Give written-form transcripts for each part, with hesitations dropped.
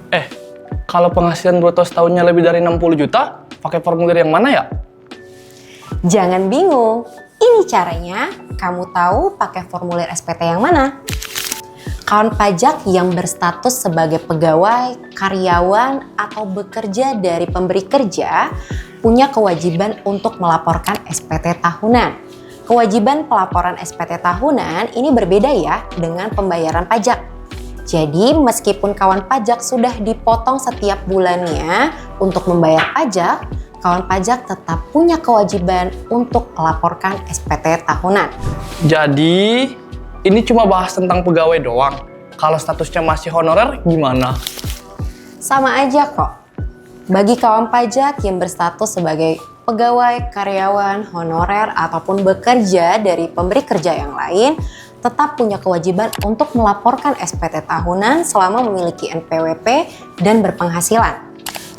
Eh, kalau penghasilan bruto setahunnya lebih dari 60 juta, pakai formulir yang mana ya? Jangan bingung, ini caranya. Kamu tahu pakai formulir SPT yang mana? Kawan pajak yang berstatus sebagai pegawai, karyawan, atau bekerja dari pemberi kerja punya kewajiban untuk melaporkan SPT tahunan. Kewajiban pelaporan SPT tahunan ini berbeda ya dengan pembayaran pajak. Jadi meskipun kawan pajak sudah dipotong setiap bulannya untuk membayar pajak, kawan pajak tetap punya kewajiban untuk melaporkan SPT tahunan. Jadi, ini cuma bahas tentang pegawai doang. Kalau statusnya masih honorer, gimana? Sama aja kok. Bagi kawan pajak yang berstatus sebagai pegawai, karyawan, honorer, ataupun bekerja dari pemberi kerja yang lain, tetap punya kewajiban untuk melaporkan SPT tahunan selama memiliki NPWP dan berpenghasilan.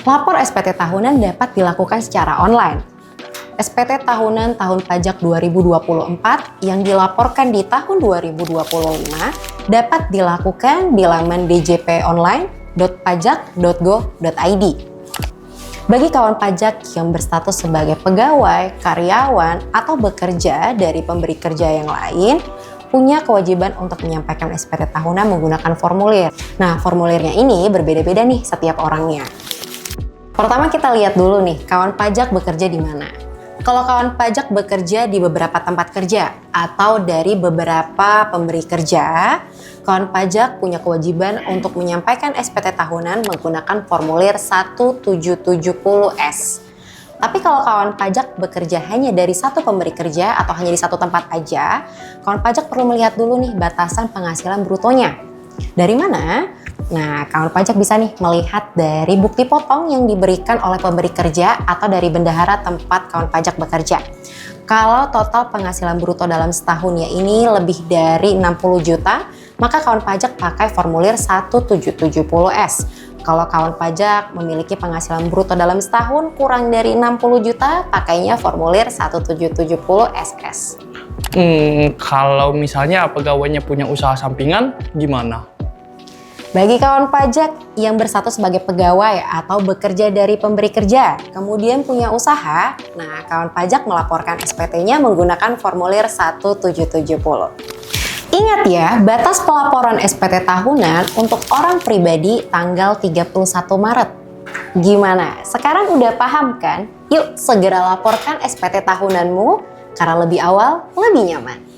Lapor SPT tahunan dapat dilakukan secara online. SPT tahunan tahun pajak 2024 yang dilaporkan di tahun 2025 dapat dilakukan di laman djponline.pajak.go.id. Bagi kawan pajak yang berstatus sebagai pegawai, karyawan, atau bekerja dari pemberi kerja yang lain, punya kewajiban untuk menyampaikan SPT tahunan menggunakan formulir. Nah, formulirnya ini berbeda-beda nih setiap orangnya. Pertama kita lihat dulu nih, kawan pajak bekerja di mana. Kalau kawan pajak bekerja di beberapa tempat kerja atau dari beberapa pemberi kerja, kawan pajak punya kewajiban untuk menyampaikan SPT tahunan menggunakan formulir 1770S. Tapi kalau kawan pajak bekerja hanya dari satu pemberi kerja atau hanya di satu tempat aja, kawan pajak perlu melihat dulu nih batasan penghasilan brutonya. Dari mana? Nah, kawan pajak bisa nih melihat dari bukti potong yang diberikan oleh pemberi kerja atau dari bendahara tempat kawan pajak bekerja. Kalau total penghasilan bruto dalam setahun ya ini lebih dari 60 juta, maka kawan pajak pakai formulir 1770S. Kalau kawan pajak memiliki penghasilan bruto dalam setahun kurang dari 60 juta, pakainya formulir 1770SS. Kalau misalnya pegawainya punya usaha sampingan, gimana? Bagi kawan pajak yang berstatus sebagai pegawai atau bekerja dari pemberi kerja, kemudian punya usaha, nah kawan pajak melaporkan SPT-nya menggunakan formulir 1770. Ingat ya, batas pelaporan SPT tahunan untuk orang pribadi tanggal 31 Maret. Gimana? Sekarang udah paham kan? Yuk segera laporkan SPT tahunanmu, karena lebih awal, lebih nyaman.